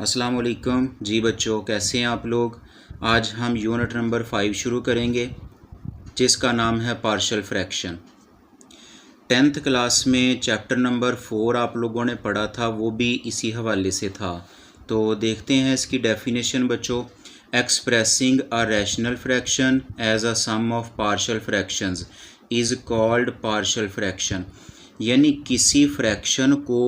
अस्सलाम वालेकुम जी बच्चों, कैसे हैं आप लोग। आज हम यूनिट नंबर 5 शुरू करेंगे जिसका नाम है पार्शियल फ्रैक्शन। 10th क्लास में चैप्टर नंबर 4 आप लोगों ने पढ़ा था, वो भी इसी हवाले से था। तो देखते हैं इसकी डेफिनेशन बच्चों। Expressing a rational fraction as a sum of partial fractions is called partial fraction. यानी किसी फ्रैक्शन को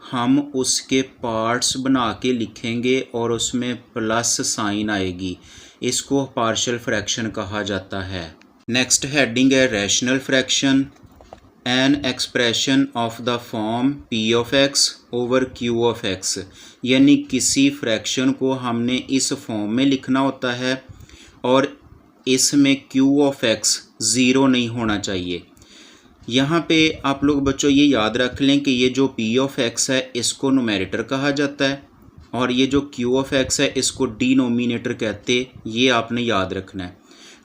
हम उसके पार्ट्स बना के लिखेंगे और उसमें प्लस साइन आएगी, इसको पार्शियल फ्रैक्शन कहा जाता है। नेक्स्ट हेडिंग है rational fraction, an expression of the form p of x over q of x। यानी किसी फ्रैक्शन को हमने इस फॉर्म में लिखना होता है और इसमें q ऑफ x ज़ीरो नहीं होना चाहिए। यहाँ पे आप लोग बच्चों ये याद रख लें कि ये जो p ऑफ x है इसको न्यूमरेटर कहा जाता है और ये जो q ऑफ x है इसको डिनोमिनेटर कहते, ये आपने याद रखना है।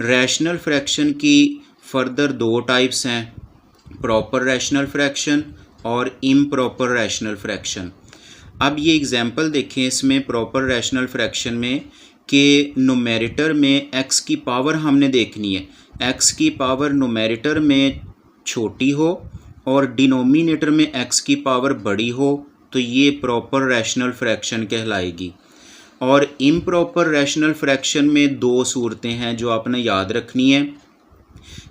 रैशनल फ्रैक्शन की फर्दर दो टाइप्स हैं, प्रॉपर रैशनल फ्रैक्शन और इम्प्रॉपर रैशनल फ्रैक्शन। अब ये एग्जांपल देखें इसमें प्रॉपर रैशनल फ्रैक्शन में कि न्यूमरेटर में x की पावर हमने देखनी है, x की पावर न्यूमरेटर में छोटी हो और डिनोमिनेटर में x की पावर बड़ी हो तो ये प्रॉपर रैशनल फ्रैक्शन कहलाएगी। और इम्प्रॉपर रैशनल फ्रैक्शन में दो सूरतें हैं जो आपने याद रखनी है,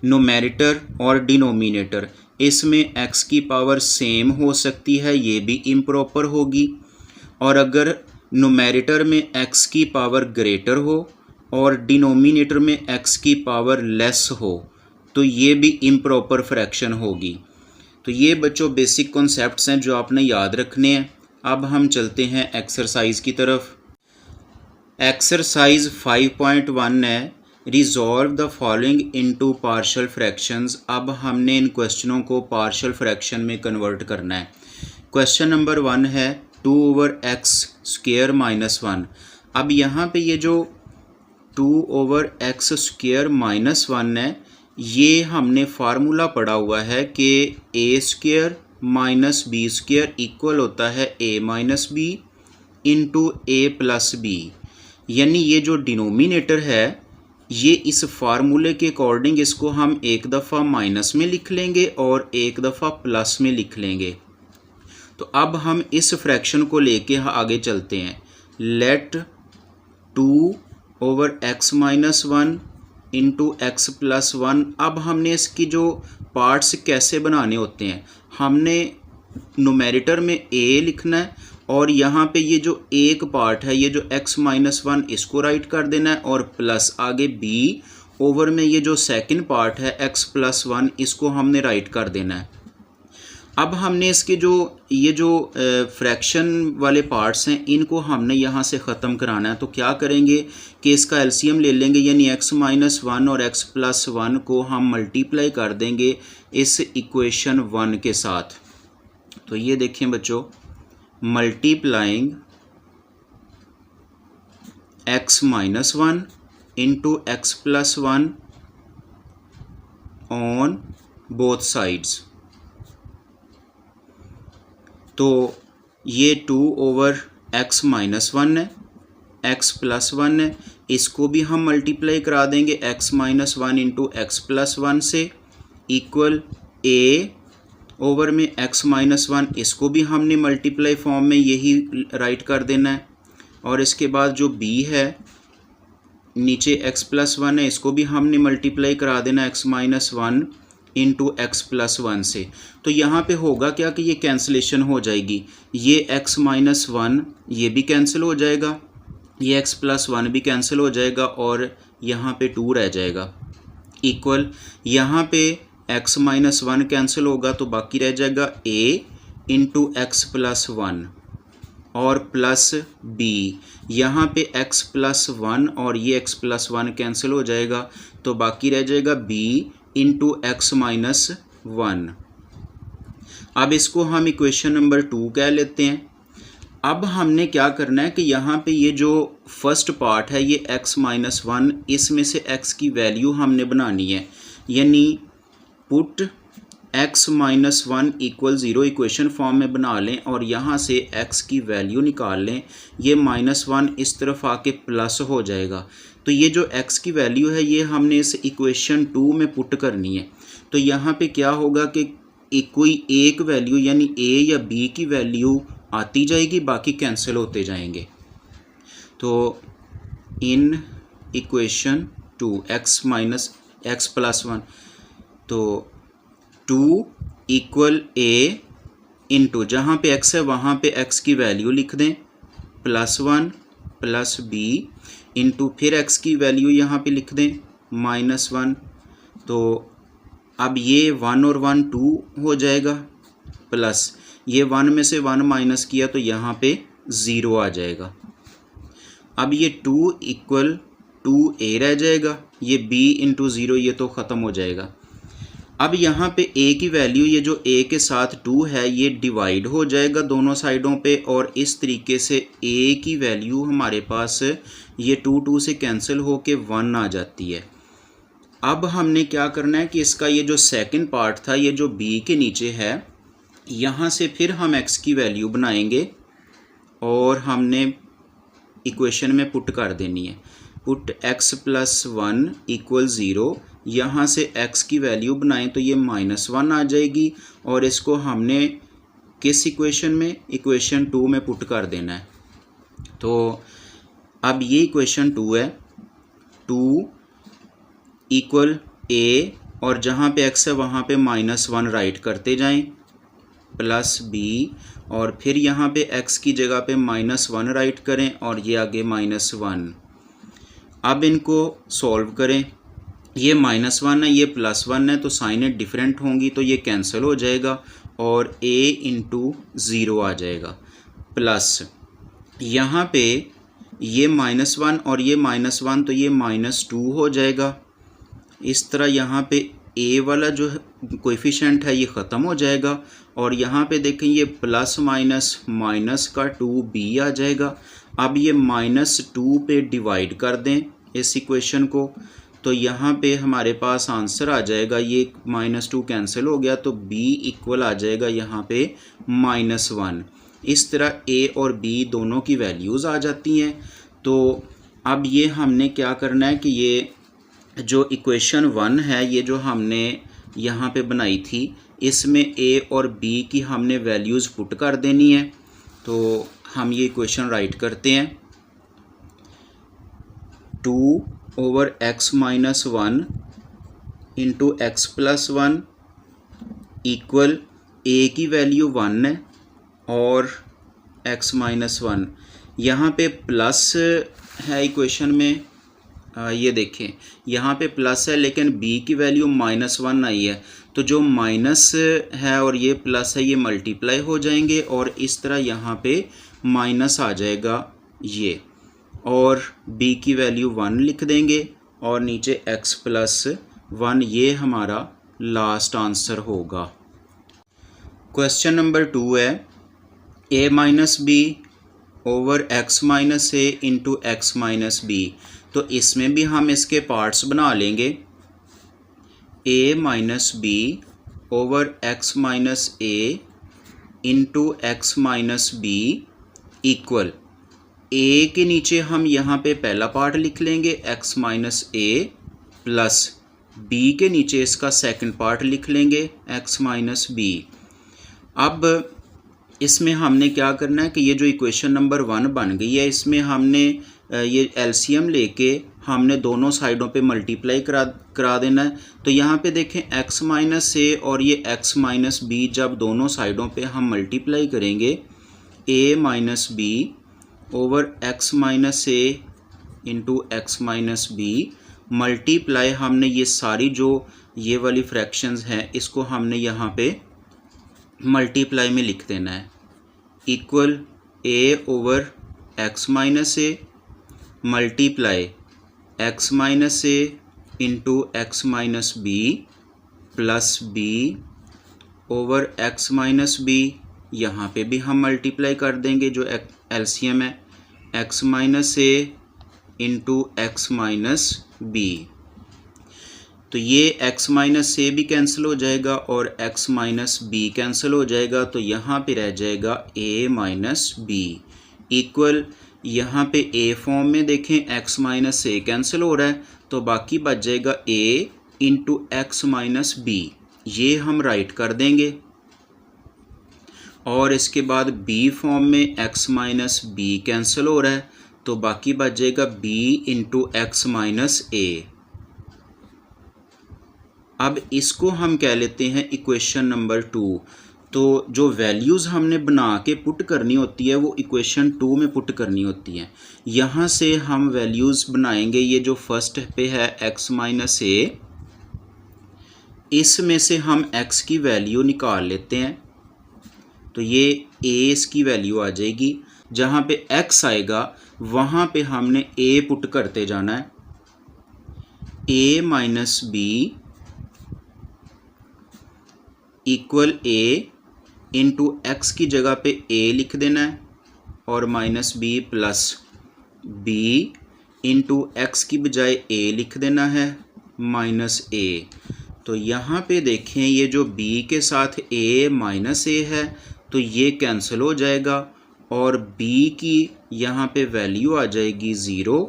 न्यूमरेटर और डिनोमिनेटर। इसमें x की पावर सेम हो सकती है, ये भी इम्प्रॉपर होगी। और अगर न्यूमरेटर में x की पावर ग्रेटर हो और डिनोमिनेटर में x की पावर लेस हो तो ये भी इम्प्रॉपर फ्रैक्शन होगी। तो ये बच्चों बेसिक कॉन्सेप्ट्स हैं जो आपने याद रखने हैं। अब हम चलते हैं एक्सरसाइज की तरफ। एक्सरसाइज 5.1 है, resolve the following into partial fractions. अब हमने इन क्वेश्चनों को पार्शियल फ्रैक्शन में कन्वर्ट करना है। क्वेश्चन नंबर 1 है 2 ओवर एक्स स्क्वायर माइनस 1। अब यहाँ पे ये जो 2 ओवर एक्स स्क्वायर माइनस 1 है, ये हमने फार्मूला पढ़ा हुआ है कि a square minus b square equal होता है a minus b into a plus b. यानी ये जो डिनोमिनेटर है ये इस फार्मूले के अकॉर्डिंग इसको हम एक दफ़ा माइनस में लिख लेंगे और एक दफ़ा प्लस में लिख लेंगे। तो अब हम इस फ्रैक्शन को लेके आगे चलते हैं। Let 2 over x minus 1 into x plus 1। अब हमने इसकी जो पार्ट्स कैसे बनाने होते हैं, हमने न्यूमरेटर में a लिखना है और यहाँ पे ये जो एक पार्ट है, ये जो x माइनस 1 इसको राइट कर देना है और प्लस आगे b ओवर में ये जो सेकंड पार्ट है x प्लस 1 इसको हमने राइट कर देना है। अब हमने इसके जो ये जो फ्रैक्शन वाले पार्ट्स हैं इनको हमने यहाँ से ख़त्म कराना है। तो क्या करेंगे कि इसका एलसीएम ले लेंगे, यानी x माइनस 1 और x प्लस 1 को हम मल्टीप्लाई कर देंगे इस इक्वेशन 1 के साथ। तो ये देखें बच्चों, multiplying x minus 1 into x plus 1 on both sides. तो ये 2 ओवर x माइनस 1 है, x प्लस 1 है, इसको भी हम मल्टीप्लाई करा देंगे x minus 1 into x plus 1 से इक्वल a ओवर में x माइनस 1, इसको भी हमने मल्टीप्लाई फॉर्म में यही राइट कर देना है। और इसके बाद जो b है नीचे x प्लस 1 है, इसको भी हमने मल्टीप्लाई करा देना x minus 1 into x plus 1 से। तो यहाँ पे होगा क्या कि ये कैंसिलेशन हो जाएगी, ये x माइनस 1 ये भी कैंसिल हो जाएगा, ये x प्लस 1 भी कैंसिल हो जाएगा और यहाँ पे 2 रह जाएगा इक्वल। यहाँ पे x माइनस 1 कैंसिल होगा तो बाकी रह जाएगा a इंटू एक्स प्लस 1 और प्लस b। यहाँ पे x प्लस 1 और ये x प्लस 1 कैंसिल हो जाएगा तो बाकी रह जाएगा b इंटू एक्स माइनस 1। अब इसको हम इक्वेशन नंबर 2 कह लेते हैं। अब हमने क्या करना है कि यहाँ पे ये जो फर्स्ट पार्ट है ये x माइनस 1, इसमें से x की वैल्यू हमने बनानी है, यानी put x minus one equal zero equation form में बना लें और यहाँ से x की वैल्यू निकाल लें। ये माइनस वन इस तरफ आके प्लस हो जाएगा। तो ये जो x की वैल्यू है ये हमने इस इक्वेशन 2 में पुट करनी है। तो यहाँ पे क्या होगा कि कोई एक वैल्यू यानी a या b की वैल्यू आती जाएगी, बाकी कैंसिल होते जाएंगे। तो in equation 2 x minus x plus one, तो 2 इक्वल a इंटू जहाँ पे x है वहाँ पे x की वैल्यू लिख दें plus one plus b into फिर x की वैल्यू यहाँ पे लिख दें माइनस वन। तो अब ये 1 और 1 2 हो जाएगा, प्लस ये 1 में से 1 माइनस किया तो यहाँ पे 0 आ जाएगा। अब ये 2 इक्वल 2a रह जाएगा, ये b इंटू 0 ये तो ख़त्म हो जाएगा। अब यहाँ पे a की वैल्यू ये जो a के साथ 2 है ये डिवाइड हो जाएगा दोनों साइडों पे, और इस तरीके से a की वैल्यू हमारे पास ये 2 से कैंसिल होके 1 आ जाती है। अब हमने क्या करना है कि इसका ये जो सेकंड पार्ट था ये जो b के नीचे है यहाँ से फिर हम x की वैल्यू बनाएंगे और हमने इक्वेशन में पुट कर देनी है। Put x plus one equal 0, यहाँ से x की वैल्यू बनाएं तो ये माइनस वन आ जाएगी और इसको हमने किस इक्वेशन में, इक्वेशन 2 में पुट कर देना है। तो अब ये इक्वेशन 2 है, 2 इक्वल a और जहाँ पे x है वहाँ पे माइनस वन राइट करते जाएं प्लस b और फिर यहाँ पे x की जगह पे माइनस वन राइट करें और ये आगे माइनस वन। अब इनको सॉल्व करें, ये माइनस वन है ये प्लस वन है तो साइनें डिफरेंट होंगी तो ये कैंसिल हो जाएगा और a इंटू 0 आ जाएगा, प्लस यहाँ पे ये माइनस वन और ये माइनस वन तो ये माइनस 2 हो जाएगा। इस तरह यहाँ पे a वाला जो कोएफिशिएंट है ये ख़त्म हो जाएगा और यहाँ पे देखें ये प्लस माइनस माइनस का 2b आ जाएगा। अब ये -2 पे डिवाइड कर दें इस इक्वेशन को तो यहाँ पे हमारे पास आंसर आ जाएगा, ये -2 कैंसिल हो गया तो b इक्वल आ जाएगा यहाँ पे -1। इस तरह a और b दोनों की वैल्यूज़ आ जाती हैं। तो अब ये हमने क्या करना है कि ये जो इक्वेशन 1 है ये जो हमने यहाँ पे बनाई थी इसमें a और b की हमने वैल्यूज़ पुट कर देनी है। तो हम ये इक्वेशन राइट करते हैं, 2 over x minus one into x plus one equal a की वैल्यू 1 है और x माइनस वन, यहाँ पे प्लस है इक्वेशन में, ये देखें यहाँ पे प्लस है लेकिन b की वैल्यू -1 आई है तो जो माइनस है और ये प्लस है ये मल्टीप्लाई हो जाएंगे और इस तरह यहाँ पे माइनस आ जाएगा ये, और b की वैल्यू 1 लिख देंगे और नीचे x प्लस 1, ये हमारा लास्ट आंसर होगा। क्वेश्चन नंबर 2 है a minus b over x minus a into x minus b. तो इसमें भी हम इसके पार्ट्स बना लेंगे, a minus b over x minus a into x minus b equal a के नीचे हम यहाँ पे पहला पार्ट लिख लेंगे x माइनस ए प्लस b के नीचे इसका सेकंड पार्ट लिख लेंगे x माइनस बी। अब इसमें हमने क्या करना है कि ये जो इक्वेशन नंबर 1 बन गई है इसमें हमने ये एलसीएम लेके हमने दोनों साइडों पे मल्टीप्लाई करा देना है। तो यहाँ पे देखें x माइनस ए और ये x माइनस बी जब दोनों साइडों पे हम मल्टीप्लाई करेंगे a minus b over x minus a into x minus b multiply हमने ये सारी जो ये वाली फ्रैक्शंस हैं इसको हमने यहाँ पे मल्टीप्लाई में लिख देना है, equal a over x minus a multiply x minus a into x minus b plus b over x minus b. यहाँ पे भी हम मल्टीप्लाई कर देंगे जो एलसीएम है x minus a into x minus b. तो ये x माइनस ए भी कैंसिल हो जाएगा और x माइनस बी कैंसिल हो जाएगा, तो यहाँ पे रह जाएगा a माइनस बी इक्वल, यहाँ पे a फॉर्म में देखें x माइनस ए कैंसिल हो रहा है तो बाकी बच जाएगा a into x minus b, ये हम राइट कर देंगे। और इसके बाद b फॉर्म में x माइनस बी कैंसिल हो रहा है तो बाकी बच जाएगा b into x minus a. अब इसको हम कह लेते हैं इक्वेशन नंबर 2। तो जो वैल्यूज़ हमने बना के पुट करनी होती है वो इक्वेशन 2 में पुट करनी होती है। यहाँ से हम वैल्यूज़ बनाएंगे, ये जो फर्स्ट पे है x माइनस ए, इसमें से हम x की वैल्यू निकाल लेते हैं तो ये a इसकी वैल्यू आ जाएगी। जहाँ पे x आएगा वहाँ पे हमने a पुट करते जाना है, a minus b equal a into x की जगह पे a लिख देना है और minus b plus b into x की बजाय a लिख देना है माइनस a। तो यहाँ पे देखें ये जो b के साथ a माइनस a है तो ये कैंसिल हो जाएगा और b की यहाँ पे वैल्यू आ जाएगी 0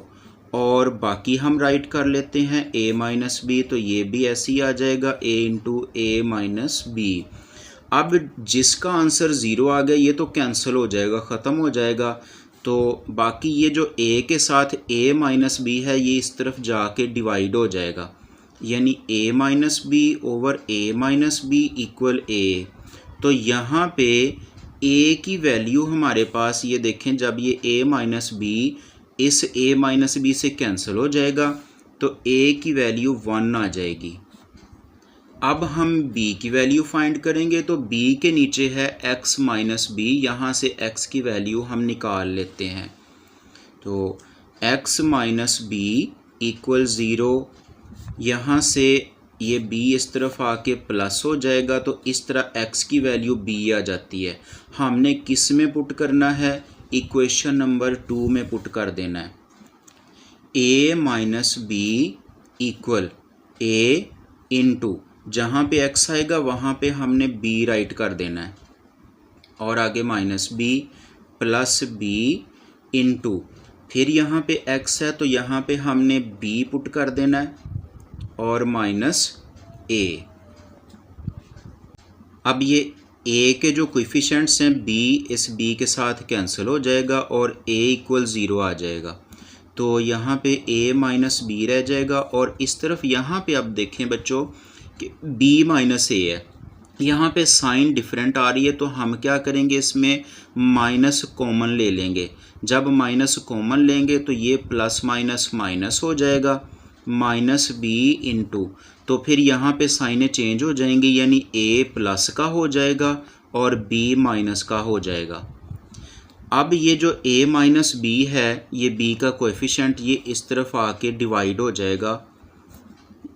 और बाकी हम राइट कर लेते हैं a माइनस बी, तो ये भी ऐसे ही आ जाएगा a into a minus b. अब जिसका आंसर 0 आ गया ये तो कैंसिल हो जाएगा, ख़त्म हो जाएगा। तो बाकी ये जो a के साथ a माइनस बी है ये इस तरफ जाके डिवाइड हो जाएगा, यानी a minus b over a minus b equal a। तो यहाँ पे a की वैल्यू हमारे पास ये देखें, जब ये a माइनस बी इस a माइनस बी से कैंसिल हो जाएगा तो a की वैल्यू 1 आ जाएगी। अब हम b की वैल्यू फाइंड करेंगे तो b के नीचे है x माइनस बी, यहाँ से x की वैल्यू हम निकाल लेते हैं। तो x माइनस बी इक्वल 0, यहाँ से ये b इस तरफ आके प्लस हो जाएगा तो इस तरह x की वैल्यू b आ जाती है। हमने किस में पुट करना है, इक्वेशन नंबर 2 में पुट कर देना है। a minus b equal a into, जहाँ पे x आएगा वहाँ पे हमने b राइट कर देना है और आगे minus b plus b into, फिर यहाँ पे x है तो यहाँ पे हमने b पुट कर देना है और माइनस a। अब ये a के जो कोएफिशिएंट्स हैं b इस b के साथ कैंसिल हो जाएगा और a इक्वल 0 आ जाएगा, तो यहाँ पे a माइनस बी रह जाएगा। और इस तरफ यहाँ पे अब देखें बच्चों कि b माइनस a है, यहाँ पे साइन डिफरेंट आ रही है तो हम क्या करेंगे, इसमें माइनस कॉमन ले लेंगे। जब माइनस कॉमन लेंगे तो ये प्लस माइनस माइनस हो जाएगा, माइनस बी इंटू, तो फिर यहाँ पे साइनें चेंज हो जाएंगी, यानी a प्लस का हो जाएगा और b माइनस का हो जाएगा। अब ये जो a माइनस बी है ये b का कोएफिशिएंट ये इस तरफ आके डिवाइड हो जाएगा,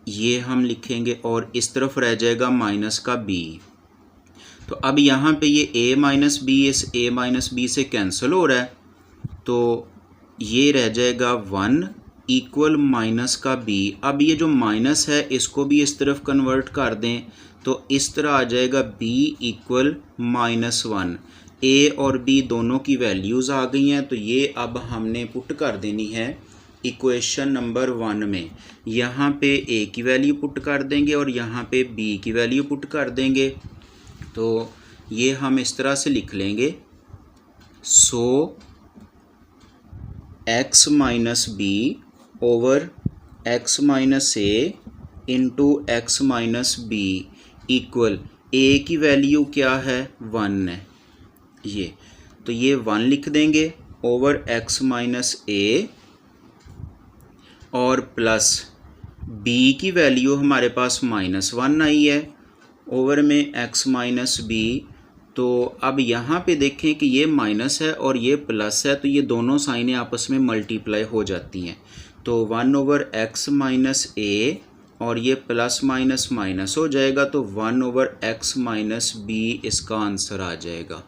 ये हम लिखेंगे और इस तरफ रह जाएगा माइनस का b। तो अब यहाँ पे ये a माइनस बी इस a माइनस बी से कैंसिल हो रहा है तो ये रह जाएगा 1 इक्वल माइनस का b। अब ये जो माइनस है इसको भी इस तरफ कन्वर्ट कर दें तो इस तरह आ जाएगा b इक्वल -1। a और b दोनों की वैल्यूज़ आ गई हैं तो ये अब हमने पुट कर देनी है इक्वेशन नंबर 1 में। यहाँ पे a की वैल्यू पुट कर देंगे और यहाँ पे b की वैल्यू पुट कर देंगे, तो ये हम इस तरह से लिख लेंगे, so x minus b over x minus a into x minus b equal a की वैल्यू क्या है 1 है ये, तो ये 1 लिख देंगे ओवर x माइनस ए और प्लस b की वैल्यू हमारे पास -1 आई है ओवर में x माइनस बी। तो अब यहाँ पे देखें कि ये माइनस है और ये प्लस है तो ये दोनों साइनें आपस में मल्टीप्लाई हो जाती हैं, तो 1 ओवर x माइनस ए और ये प्लस माइनस माइनस हो जाएगा तो 1 ओवर x माइनस बी इसका आंसर आ जाएगा।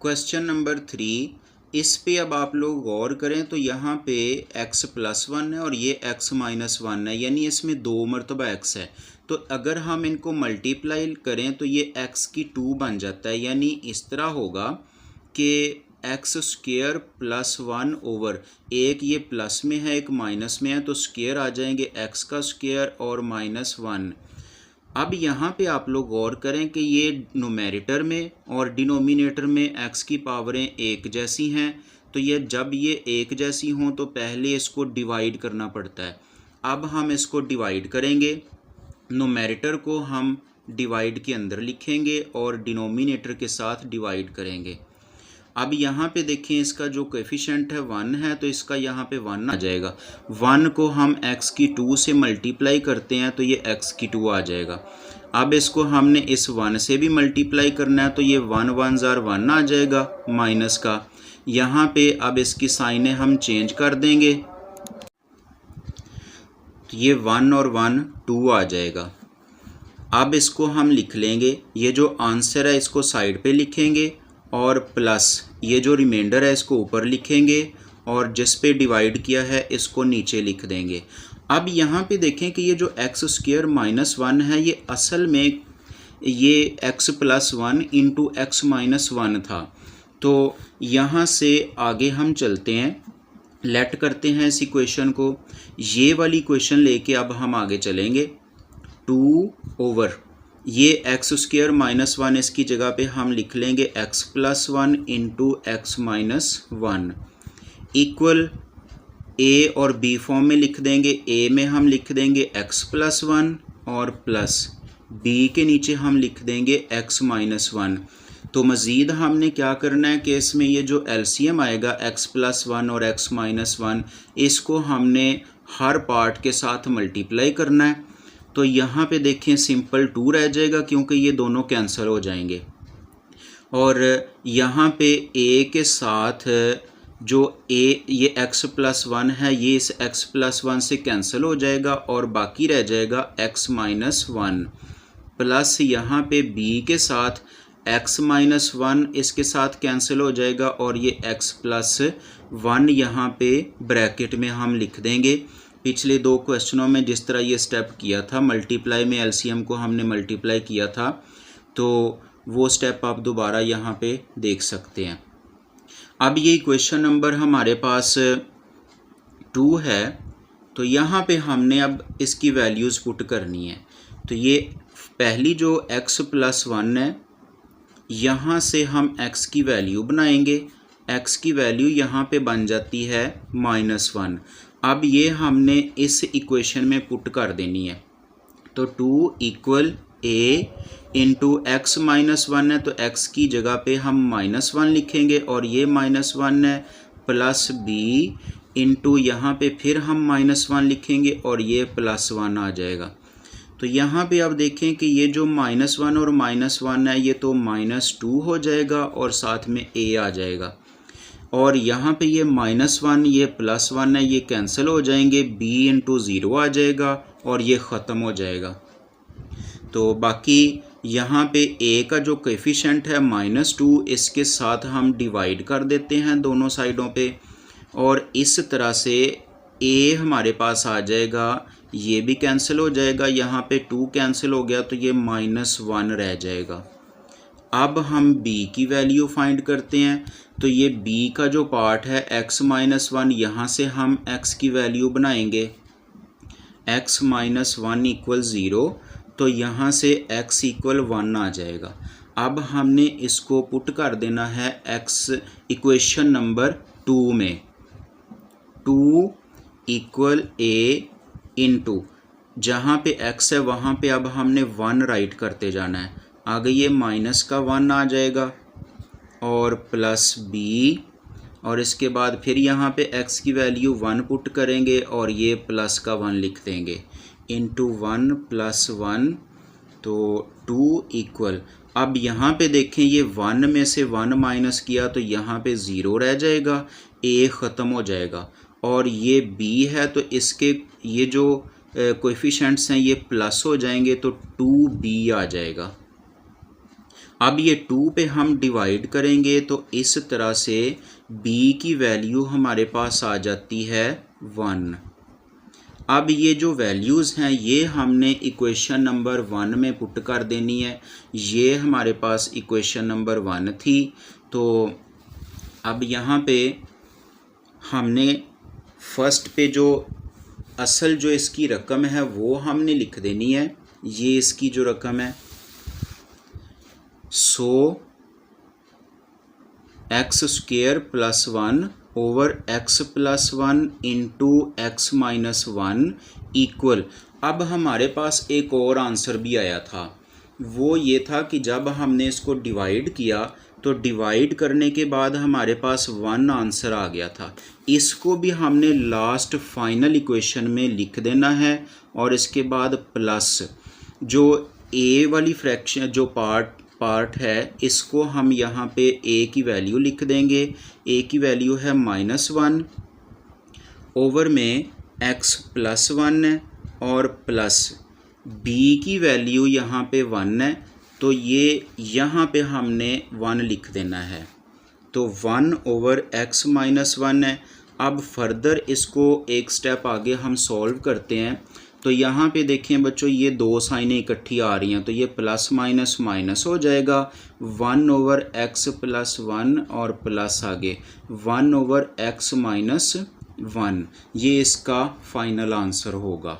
क्वेश्चन नंबर 3, इस पे अब आप लोग गौर करें तो यहाँ पे x+1 है और ये x-1 है, यानी इसमें 2 मरतबा x है। तो अगर हम इनको मल्टीप्लाई करें तो ये x⁴ बन जाता है, यानी इस तरह होगा कि x² + 1 एक ये प्लस में है एक माइनस में है, तो स्क्वायर आ जाएंगे x² और -1। अब यहाँ पे आप लोग गौर करें कि ये नुमेरेटर में और डिनोमिनेटर में x की पावरें एक जैसी हैं, तो ये जब ये एक जैसी हों तो पहले इसको डिवाइड करना पड़ता है। अब हम इसको डिवाइड करेंगे, नुमेरेटर को हम डिवाइड के अंदर लिखेंगे और डिनोमिनेटर के साथ डिवाइड करेंगे। अब यहाँ पे देखें इसका जो कोएफिशिएंट है 1 है, तो इसका यहाँ पे 1 आ जाएगा। 1 को हम x⁴ से मल्टीप्लाई करते हैं तो ये x⁴ आ जाएगा। अब इसको हमने इस 1 से भी मल्टीप्लाई करना है तो ये 1 1 ज़ार 1 आ जाएगा माइनस का। यहाँ पे अब इसकी साइनें हम चेंज कर देंगे तो ये 1 और 1 2 आ जाएगा। अब इसको हम लिख लेंगे, ये जो आंसर है इसको साइड पे लिखेंगे और प्लस ये जो रिमाइंडर है इसको ऊपर लिखेंगे और जिस पे डिवाइड किया है इसको नीचे लिख देंगे। अब यहाँ पे देखें कि ये जो x² - 1 है ये असल में ये x+1 × x-1 था। तो यहाँ से आगे हम चलते हैं, लेट करते हैं इस इक्वेशन को। ये वाली इक्वेशन लेके अब हम आगे चलेंगे। 2 ये x² - 1 इसकी जगह पे हम लिख लेंगे x+1 × x-1 इक्वल a और b फॉर्म में लिख देंगे। a में हम लिख देंगे x+1 और प्लस b के नीचे हम लिख देंगे x-1। तो मज़ीद हमने क्या करना है कि इसमें ये जो LCM आएगा x+1 और x-1 इसको हमने हर पार्ट के साथ मल्टीप्लाई करना है। तो यहाँ पे देखें सिंपल 2 रह जाएगा क्योंकि ये दोनों कैंसिल हो जाएंगे और यहाँ पे a के साथ जो a ये x+1 है ये इस x+1 से कैंसिल हो जाएगा और बाकी रह जाएगा x-1 प्लस यहाँ पे b के साथ x-1 इसके साथ कैंसिल हो जाएगा और ये x+1 यहाँ पे ब्रैकेट में हम लिख देंगे। पिछले 2 क्वेश्चनों में जिस तरह ये स्टेप किया था, मल्टीप्लाई में एलसीएम को हमने मल्टीप्लाई किया था, तो वो स्टेप आप दोबारा यहाँ पे देख सकते हैं। अब ये इक्वेशन नंबर हमारे पास 2 है, तो यहाँ पे हमने अब इसकी वैल्यूज़ पुट करनी है। तो ये पहली जो x+1 है, यहाँ से हम x की वैल्यू बनाएंगे। x की वैल्यू यहाँ पे बन जाती है -1। अब ये हमने इस इक्वेशन में पुट कर देनी है। तो 2 = a × x-1 है, तो x की जगह पे हम -1 लिखेंगे और ये -1 है, प्लस b × यहाँ पे फिर हम -1 लिखेंगे और ये +1 आ जाएगा। तो यहाँ पे आप देखें कि ये जो -1 और -1 है ये तो -2 हो जाएगा और साथ में a आ जाएगा और यहाँ पे ये -1 ये +1 है ये कैंसिल हो जाएंगे, b × 0 आ जाएगा और ये ख़त्म हो जाएगा। तो बाकी यहाँ पे a का जो कोएफिशिएंट है -2 इसके साथ हम डिवाइड कर देते हैं दोनों साइडों पे और इस तरह से a हमारे पास आ जाएगा, ये भी कैंसिल हो जाएगा, यहाँ पे 2 कैंसिल हो गया तो ये -1 रह जाएगा। अब हम b की वैल्यू फाइंड करते हैं। तो ये b का जो पार्ट है x-1, यहाँ से हम x की वैल्यू बनाएंगे x-1 = 0, तो यहाँ से x = 1 आ जाएगा। अब हमने इसको पुट कर देना है x इक्वेशन नंबर 2 में। 2 = a × जहाँ पे x है वहाँ पे अब हमने 1 राइट करते जाना है। आगे ये माइनस का 1 आ जाएगा और प्लस b और इसके बाद फिर यहाँ पे x की वैल्यू 1 पुट करेंगे और ये प्लस का 1 लिख देंगे × 1 + 1, तो 2 = अब यहाँ पे देखें ये 1 में से 1 माइनस किया तो यहाँ पे 0 रह जाएगा, a ख़त्म हो जाएगा और ये b है तो इसके ये जो कोएफिशिएंट्स हैं ये प्लस हो जाएंगे तो 2b आ जाएगा। अब ये 2 पे हम डिवाइड करेंगे तो इस तरह से b की वैल्यू हमारे पास आ जाती है 1। अब ये जो वैल्यूज़ हैं ये हमने इक्वेशन नंबर 1 में पुट कर देनी है। ये हमारे पास इक्वेशन नंबर 1 थी। तो अब यहाँ पे हमने फर्स्ट पे जो असल जो इसकी रकम है वो हमने लिख देनी है। ये इसकी जो रकम है 100 x² + 1 over x + 1 into x - 1 equal. अब हमारे पास एक और आंसर भी आया था, वो ये था कि जब हमने इसको डिवाइड किया तो डिवाइड करने के बाद हमारे पास 1 आंसर आ गया था। इसको भी हमने लास्ट फाइनल इक्वेशन में लिख देना है और इसके बाद प्लस जो a वाली फ्रैक्शन जो पार्ट है इसको हम यहाँ पे a की वैल्यू लिख देंगे। a की वैल्यू है -1 ओवर में x + 1 है और प्लस b की वैल्यू यहाँ पे 1 है, तो ये यहाँ पे हमने 1 लिख देना है। तो 1 ओवर x - 1 है। अब फर्दर इसको एक स्टेप आगे हम सॉल्व करते हैं। तो यहाँ पे देखें बच्चों, ये दो साइनें इकट्ठी आ रही हैं तो ये प्लस माइनस माइनस हो जाएगा। 1 ओवर x + 1 और प्लस आगे 1 ओवर x - 1, ये इसका फाइनल आंसर होगा।